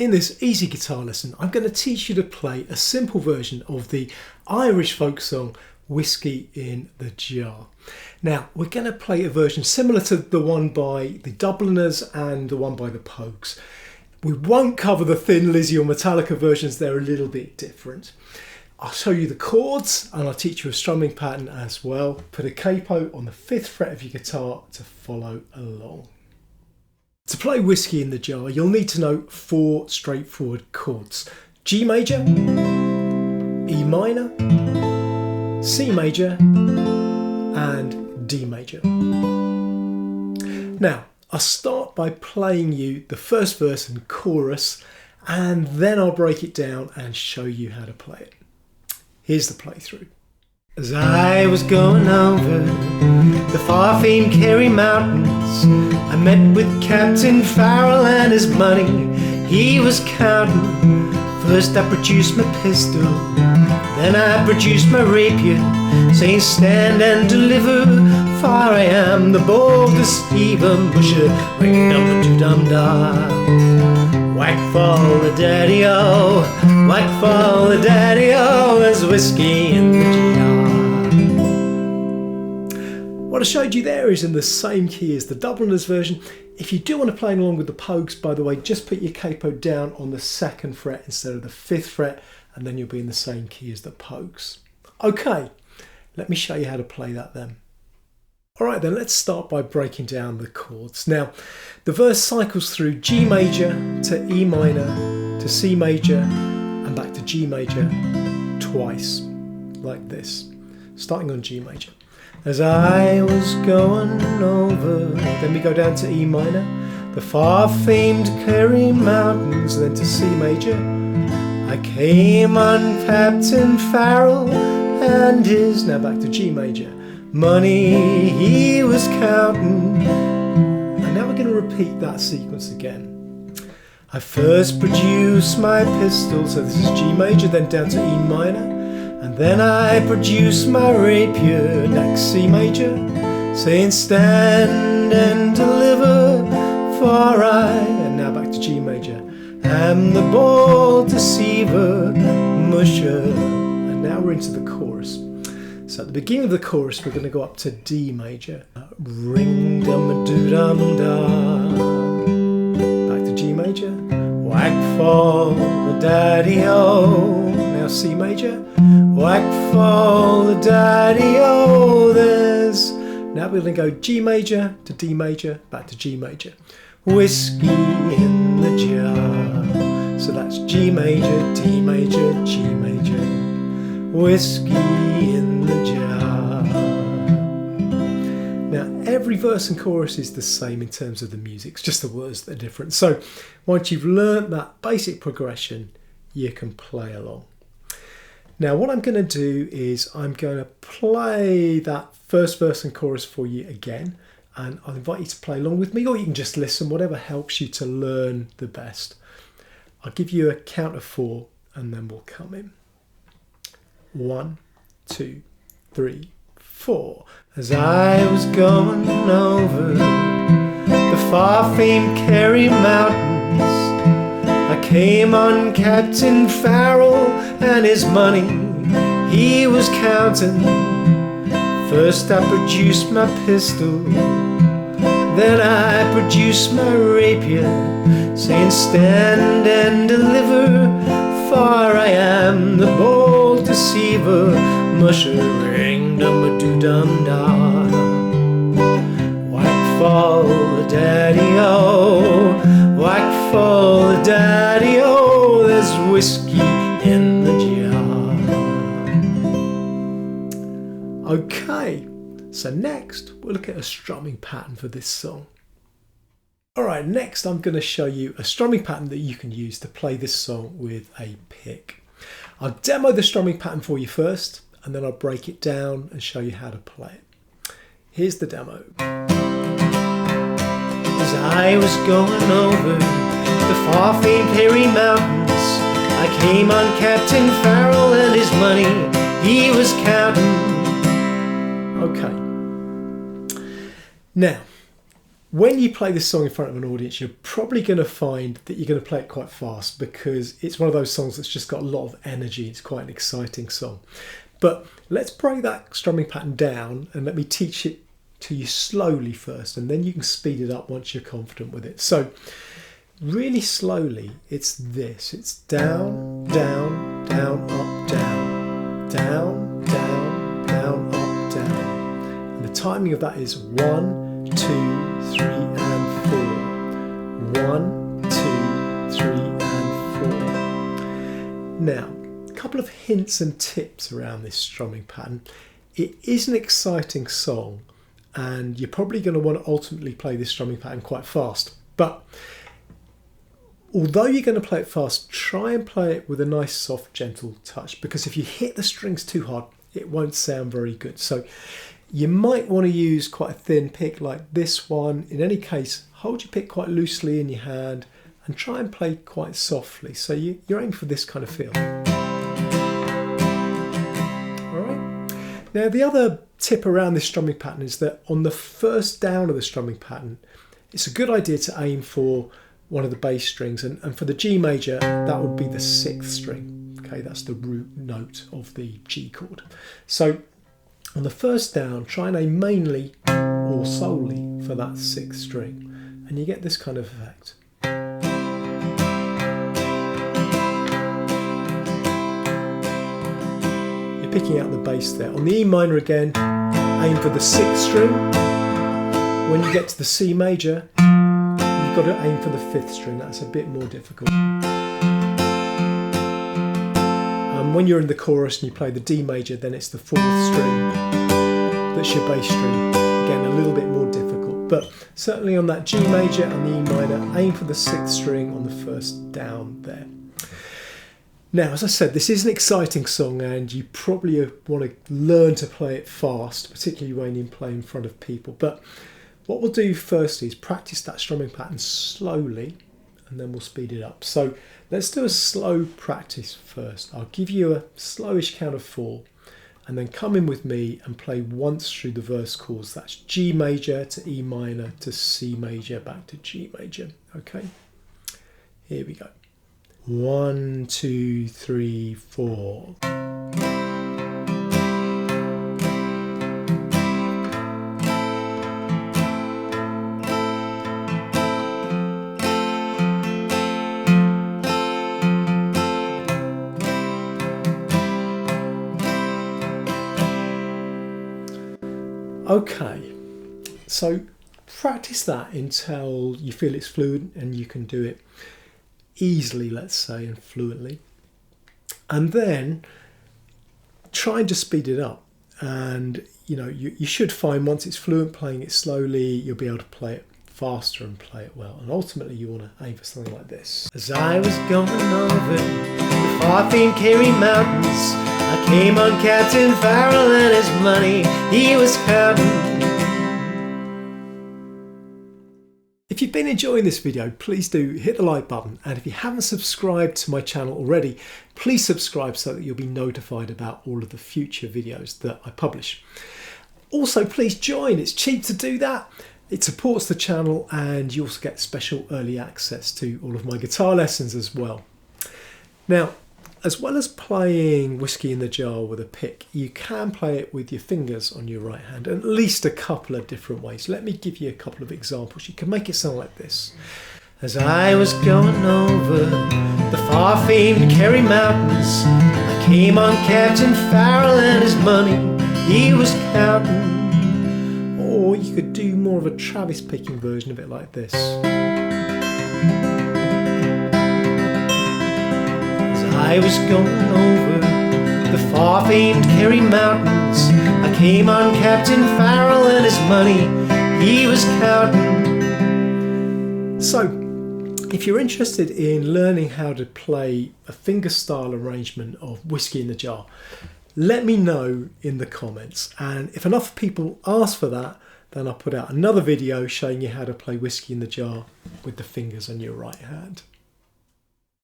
In this easy guitar lesson, I'm going to teach you to play a simple version of the Irish folk song Whisky in the Jar. Now, we're going to play a version similar to the one by the Dubliners and the one by the Pogues. We won't cover the Thin Lizzy or Metallica versions, they're a little bit different. I'll show you the chords and I'll teach you a strumming pattern as well. Put a capo on the 5th fret of your guitar to follow along. To play Whisky in the Jar, you'll need to know 4 straightforward chords. G major, E minor, C major, and D major. Now, I'll start by playing you the first verse and chorus, and then I'll break it down and show you how to play it. Here's the playthrough. As I was going over the far-famed Kerry Mountains, I met with Captain Farrell and his money he was counting. First I produced my pistol, then I produced my rapier, saying stand and deliver, for I am the bold deceiver. Musha, ring-dum-a-doo-dum-da. Whack fall the daddy-o, whack fall the daddy-o, there's whiskey in the jar. What I showed you there is in the same key as the Dubliners version. If you do want to play along with the Pogues, by the way, just put your capo down on the 2nd fret instead of the 5th fret, and then you'll be in the same key as the Pogues. Okay, let me show you how to play that then. Alright then, let's start by breaking down the chords. Now, the verse cycles through G major to E minor to C major and back to G major twice, like this, starting on G major. As I was going over, then we go down to E minor, the far-famed Kerry Mountains, then to C major. I came on Captain Farrell and his, now back to G major, money he was counting. And now we're going to repeat that sequence again. I first produced my pistol, so this is G major, then down to E minor. And then I produce my rapier, next C major, saying stand and deliver, for I, and now back to G major, am the bold deceiver, musher. And now we're into the chorus. So at the beginning of the chorus, we're going to go up to D major, ring-dum-a-doo-dum-da, back to G major, whack fall the daddy-o, now C major, whack fall the daddy-o, there's, now we're going to go G major to D major, back to G major, whiskey in the jar. So that's G major, D major, G major, whiskey in the jar. Now every verse and chorus is the same in terms of the music, it's just the words that are different. So once you've learnt that basic progression, you can play along. Now what I'm going to do is I'm going to play that first verse and chorus for you again, and I'll invite you to play along with me, or you can just listen, whatever helps you to learn the best. I'll give you a count of 4 and then we'll come in. 1, 2, 3, 4. As I was going over the far-famed Kerry Mountains, I came on Captain Farrell and his money he was counting. First I produced my pistol, then I produced my rapier, saying stand and deliver, for I am the bold deceiver, musher, ring-dum-a-doo-dum-da. Whack fall the daddy-o, whack fall the daddy-o, there's whiskey in the jar. Okay, so next we'll look at a strumming pattern for this song. Alright, next I'm going to show you a strumming pattern that you can use to play this song with a pick. I'll demo the strumming pattern for you first, and then I'll break it down and show you how to play it. Here's the demo. As I was going over the far-famed Kerry Mountains, I came on Captain Farrell and his money he was counting. Okay. Now, When you play this song in front of an audience, you're probably going to find that you're going to play it quite fast because it's one of those songs that's just got a lot of energy. It's quite an exciting song. But let's break that strumming pattern down and let me teach it to you slowly first, and then you can speed it up once you're confident with it. So really slowly, it's this. It's down, down, down, up, down, down, down, down, up, down. And the timing of that is 1, 2, 3 and 4. 1, 2, 3 and 4. Now, a couple of hints and tips around this strumming pattern. It is an exciting song, and you're probably going to want to ultimately play this strumming pattern quite fast. But although you're going to play it fast, try and play it with a nice, soft, gentle touch, because if you hit the strings too hard, it won't sound very good. So you might want to use quite a thin pick like this one. In any case, hold your pick quite loosely in your hand and try and play quite softly. So you're aiming for this kind of feel. All right. Now, the other tip around this strumming pattern is that on the first down of the strumming pattern, it's a good idea to aim for one of the bass strings, and for the G major, that would be the 6th string. Okay, that's the root note of the G chord. So on the first down, try and aim mainly or solely for that 6th string, and you get this kind of effect. You're picking out the bass there. On the E minor again, aim for the 6th string. When you get to the C major, you've got to aim for the 5th string. That's a bit more difficult. When you're in the chorus and you play the D major, then it's the 4th string that's your bass string. Again, a little bit more difficult, but certainly on that G major and the E minor, aim for the 6th string on the first down there. Now, as I said, this is an exciting song, and you probably want to learn to play it fast, particularly when you play in front of people. But what we'll do first is practice that strumming pattern slowly, and then we'll speed it up. So let's do a slow practice first. I'll give you a slowish count of 4, and then come in with me and play once through the verse chords. That's G major to E minor to C major back to G major. Okay, here we go. 1, 2, 3, 4. Okay, so practice that until you feel it's fluent and you can do it easily, let's say, and fluently. And then try and just speed it up. And you should find once it's fluent, playing it slowly, you'll be able to play it faster and play it well. And ultimately you want to aim for something like this. As I was going over the far-famed Kerry Mountains, I came on Captain Farrell and his money he was counting. If you've been enjoying this video, please do hit the like button, and if you haven't subscribed to my channel already, please subscribe so that you'll be notified about all of the future videos that I publish. Also, please join, it's cheap to do that. It supports the channel, and you also get special early access to all of my guitar lessons as well. Now, as well as playing Whiskey in the Jar with a pick, you can play it with your fingers on your right hand, at least a couple of different ways. Let me give you a couple of examples. You can make it sound like this. As I was going over the far-famed Kerry Mountains, I came on Captain Farrell and his money he was counting. Or you could do more of a Travis picking version of it like this. I was going over the far-famed Kerry Mountains, I came on Captain Farrell and his money he was counting. So, if you're interested in learning how to play a fingerstyle arrangement of Whiskey in the Jar, let me know in the comments, and if enough people ask for that, then I'll put out another video showing you how to play Whiskey in the Jar with the fingers on your right hand.